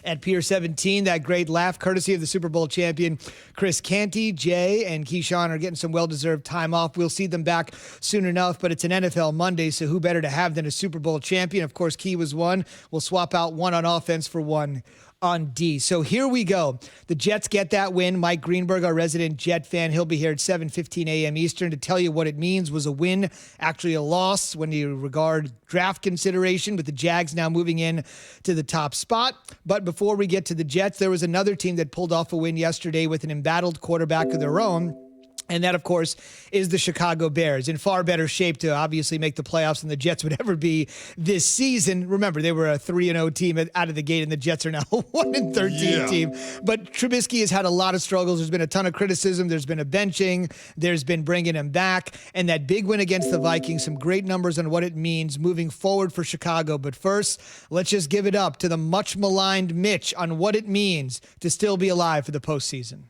at Pier 17. That great laugh courtesy of the Super Bowl champion Chris Canty. Jay and Keyshawn are getting some well-deserved time off. We'll see them back soon enough, but it's an NFL Monday, so who better to have than a Super Bowl champion? Of course, Key was one. We'll swap out one on offense for one on D. So here we go. The Jets get that win. Mike Greenberg, our resident Jet fan, he'll be here at 7:15 a.m. Eastern to tell you what it means. Was a win actually a loss when you regard draft consideration, with the Jags now moving in to the top spot? But before we get to the Jets, there was another team that pulled off a win yesterday with an embattled quarterback of their own. And that, of course, is the Chicago Bears, in far better shape to obviously make the playoffs than the Jets would ever be this season. Remember, they were a 3-0 team out of the gate, and the Jets are now a 1-13 team. But Trubisky has had a lot of struggles. There's been a ton of criticism. There's been a benching. There's been bringing him back. And that big win against the Vikings, some great numbers on what it means moving forward for Chicago. But first, let's just give it up to the much-maligned Mitch on what it means to still be alive for the postseason.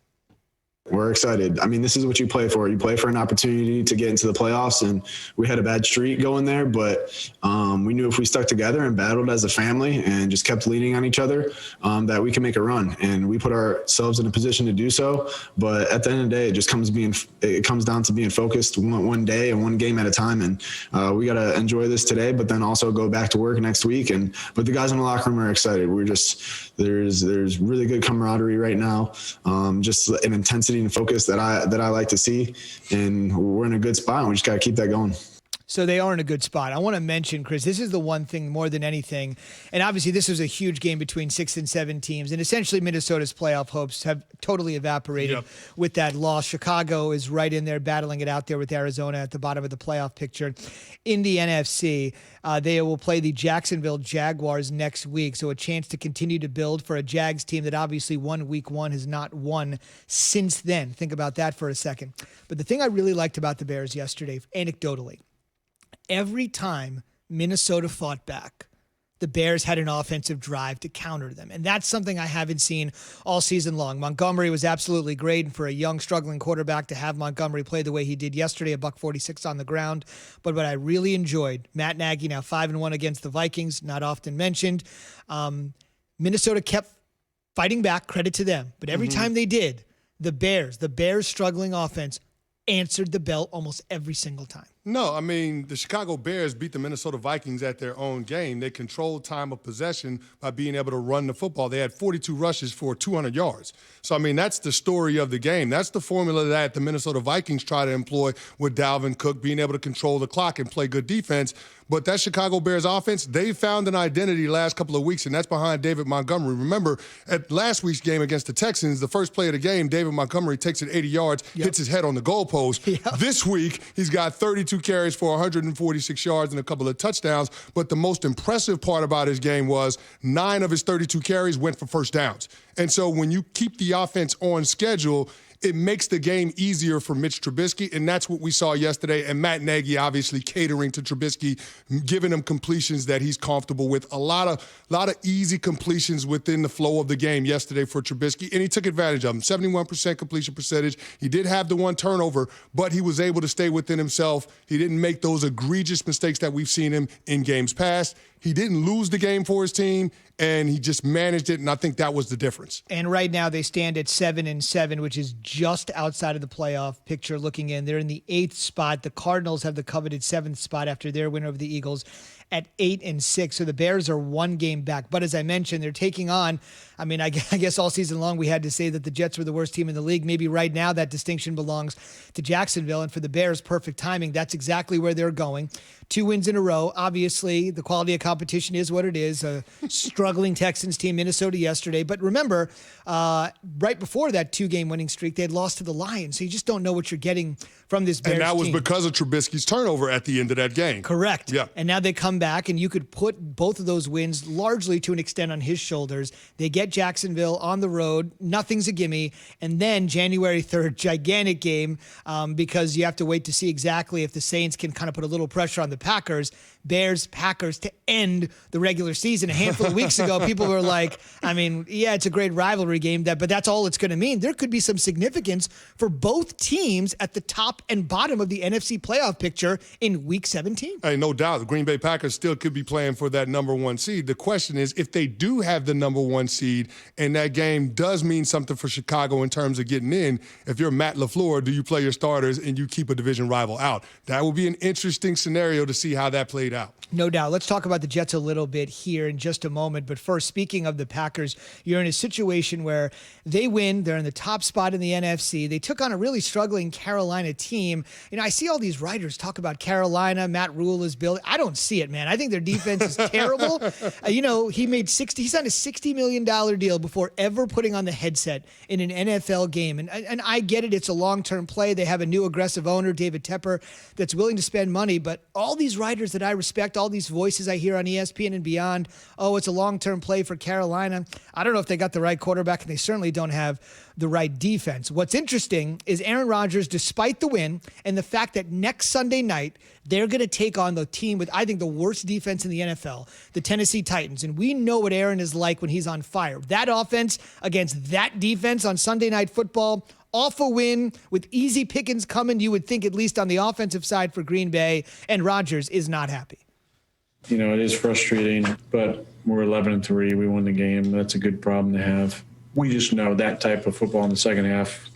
We're excited. I mean, this is what you play for. You play for an opportunity to get into the playoffs, and we had a bad streak going there, but we knew if we stuck together and battled as a family and just kept leaning on each other, that we can make a run. And we put ourselves in a position to do so. But at the end of the day, it comes down to being focused one day and one game at a time. And we got to enjoy this today, but then also go back to work next week. But the guys in the locker room are excited. There's really good camaraderie right now. Just an intensity and focus that I like to see, and we're in a good spot, and we just got to keep that going. So they are in a good spot. I want to mention, Chris, this is the one thing more than anything, and obviously this was a huge game between 6 and 7 teams, and essentially Minnesota's playoff hopes have totally evaporated with that loss. Chicago is right in there battling it out there with Arizona at the bottom of the playoff picture. In the NFC, they will play the Jacksonville Jaguars next week, so a chance to continue to build for a Jags team that obviously won week 1, has not won since then. Think about that for a second. But the thing I really liked about the Bears yesterday, anecdotally, every time Minnesota fought back, the Bears had an offensive drive to counter them. And that's something I haven't seen all season long. Montgomery was absolutely great. And for a young, struggling quarterback to have Montgomery play the way he did yesterday, $146 on the ground. But what I really enjoyed, Matt Nagy now 5-1 against the Vikings, not often mentioned. Minnesota kept fighting back, credit to them. But every time they did, the Bears struggling offense answered the bell almost every single time. No, I mean, the Chicago Bears beat the Minnesota Vikings at their own game. They controlled time of possession by being able to run the football. They had 42 rushes for 200 yards. So, I mean, that's the story of the game. That's the formula that the Minnesota Vikings try to employ with Dalvin Cook, being able to control the clock and play good defense. But that Chicago Bears offense, they found an identity last couple of weeks, and that's behind David Montgomery. Remember, at last week's game against the Texans, the first play of the game, David Montgomery takes it 80 yards, hits his head on the goalpost. This week, he's got 32 carries for 146 yards and a couple of touchdowns. But the most impressive part about his game was 9 of his 32 carries went for first downs. And so when you keep the offense on schedule, it makes the game easier for Mitch Trubisky, and that's what we saw yesterday. And Matt Nagy obviously catering to Trubisky, giving him completions that he's comfortable with. A lot of easy completions within the flow of the game yesterday for Trubisky, and he took advantage of them. 71% completion percentage. He did have the one turnover, but he was able to stay within himself. He didn't make those egregious mistakes that we've seen him in games past. He didn't lose the game for his team, and he just managed it, and I think that was the difference. And right now they stand at 7-7, which is just outside of the playoff picture looking in. They're in the 8th spot. The Cardinals have the coveted 7th spot after their win over the Eagles at 8-6. So the Bears are one game back. But as I mentioned, they're taking on, I mean, I guess all season long we had to say that the Jets were the worst team in the league. Maybe right now that distinction belongs to Jacksonville. And for the Bears, perfect timing. That's exactly where they're going. 2 wins in a row. Obviously, the quality of competition is what it is. A struggling Texans team, Minnesota yesterday. But remember, right before that 2-game winning streak, they had lost to the Lions. So you just don't know what you're getting from this Bears team. And that was because of Trubisky's turnover at the end of that game. Correct. Yeah. And now they come back, and you could put both of those wins largely to an extent on his shoulders. They get Jacksonville on the road. Nothing's a gimme. And then January 3rd, gigantic game because you have to wait to see exactly if the Saints can kind of put a little pressure on the Packers. Bears-Packers to end the regular season. A handful of weeks ago, people were like, I mean, yeah, it's a great rivalry game, but that's all it's going to mean. There could be some significance for both teams at the top and bottom of the NFC playoff picture in Week 17. Hey, no doubt. The Green Bay Packers still could be playing for that number one seed. The question is, if they do have the number one seed and that game does mean something for Chicago in terms of getting in, if you're Matt LaFleur, do you play your starters and you keep a division rival out? That will be an interesting scenario to see how that played out. No doubt. Let's talk about the Jets a little bit here in just a moment. But first, speaking of the Packers, you're in a situation where they win. They're in the top spot in the NFC. They took on a really struggling Carolina team. You know, I see all these writers talk about Carolina. Matt Rule is building. I don't see it, man. I think their defense is terrible. You know, he signed a $60 million deal before ever putting on the headset in an NFL game. And I get it. It's a long-term play. They have a new aggressive owner, David Tepper, that's willing to spend money. But all these writers that I respect, all these voices I hear on ESPN and beyond, oh, it's a long-term play for Carolina. I don't know if they got the right quarterback, and they certainly don't have the right defense. What's interesting is Aaron Rodgers, despite the win and the fact that next Sunday night, they're going to take on the team with, I think, the worst defense in the NFL, the Tennessee Titans. And we know what Aaron is like when he's on fire. That offense against that defense on Sunday Night Football, off a win with easy pickings coming, you would think, at least on the offensive side for Green Bay, and Rodgers is not happy. You know, it is frustrating, but we're 11-3. We won the game. That's a good problem to have. We just know that type of football in the second half,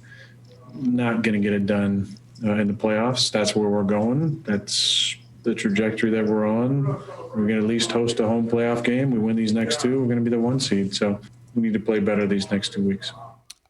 not going to get it done in the playoffs. That's where we're going. That's the trajectory that we're on. We're going to at least host a home playoff game. We win these next two, we're going to be the one seed. So we need to play better these next 2 weeks.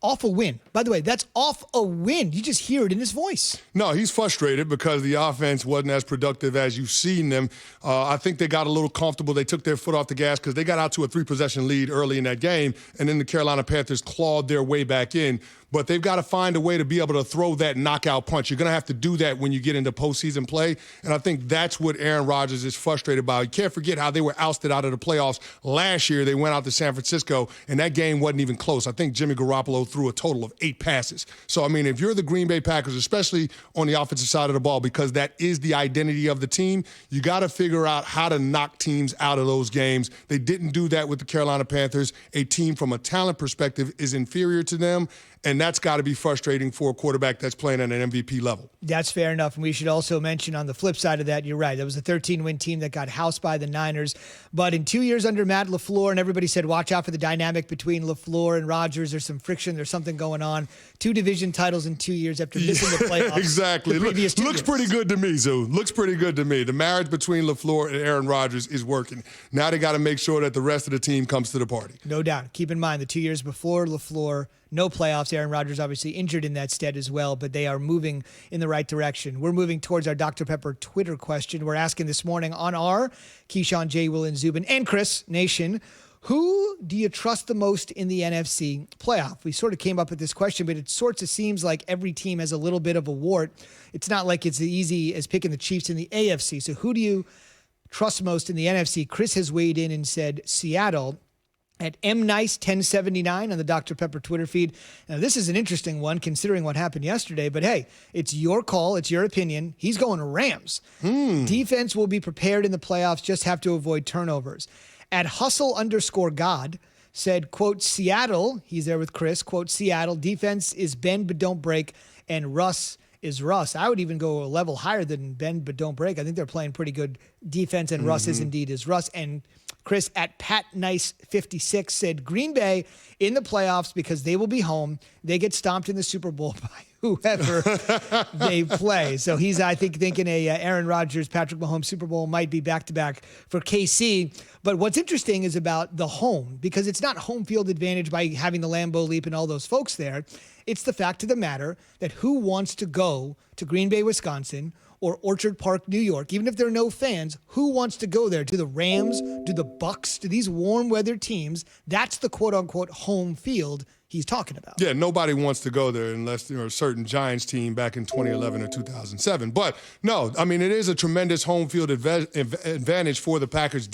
Off a win. By the way, that's off a win. You just hear it in his voice. No, he's frustrated because the offense wasn't as productive as you've seen them. I think they got a little comfortable. They took their foot off the gas because they got out to a 3-possession lead early in that game, and then the Carolina Panthers clawed their way back in. But they've got to find a way to be able to throw that knockout punch. You're going to have to do that when you get into postseason play, and I think that's what Aaron Rodgers is frustrated about. You can't forget how they were ousted out of the playoffs last year. They went out to San Francisco, and that game wasn't even close. I think Jimmy Garoppolo threw a total of 8 passes. So, I mean, if you're the Green Bay Packers, especially on the offensive side of the ball, because that is the identity of the team, you got to figure out how to knock teams out of those games. They didn't do that with the Carolina Panthers. A team from a talent perspective is inferior to them, and that's got to be frustrating for a quarterback that's playing at an MVP level. That's fair enough. And we should also mention on the flip side of that, you're right. That was a 13-win team that got housed by the Niners. But in 2 years under Matt LaFleur, and everybody said, watch out for the dynamic between LaFleur and Rodgers. There's some friction. There's something going on. 2 division titles in 2 years after missing the playoffs. Exactly. Looks pretty good to me, Zoo. Looks pretty good to me. The marriage between LaFleur and Aaron Rodgers is working. Now they got to make sure that the rest of the team comes to the party. No doubt. Keep in mind, the 2 years before LaFleur, no playoffs. Aaron Rodgers obviously injured in that stead as well, but they are moving in the right direction. We're moving towards our Dr. Pepper Twitter question. We're asking this morning on our Keyshawn, J. Will, and Zubin, and Chris Nation, who do you trust the most in the NFC playoff? We sort of came up with this question, but it sort of seems like every team has a little bit of a wart. It's not like it's as easy as picking the Chiefs in the AFC. So who do you trust most in the NFC? Chris has weighed in and said Seattle. At MNice1079 on the Dr. Pepper Twitter feed. Now, this is an interesting one considering what happened yesterday, but hey, it's your call. It's your opinion. He's going Rams. Defense will be prepared in the playoffs, just have to avoid turnovers. At hustle_God said, quote, Seattle, he's there with Chris, quote, Seattle, defense is bend but don't break, and Russ is Russ. I would even go a level higher than bend but don't break. I think they're playing pretty good defense, and Russ is indeed is Russ. And Chris at PatNice56 said Green Bay in the playoffs because they will be home. They get stomped in the Super Bowl by whoever they play. So he's, I think, thinking a Aaron Rodgers, Patrick Mahomes Super Bowl might be back-to-back for KC. But what's interesting is about the home, because it's not home field advantage by having the Lambeau Leap and all those folks there. It's the fact of the matter that who wants to go to Green Bay, Wisconsin, or Orchard Park, New York, even if there are no fans, who wants to go there? Do the Rams? Do the Bucks? Do these warm weather teams? That's the quote-unquote home field he's talking about. Yeah, nobody wants to go there unless they're a certain Giants team back in 2011 or 2007. But no, I mean, it is a tremendous home field advantage for the Packers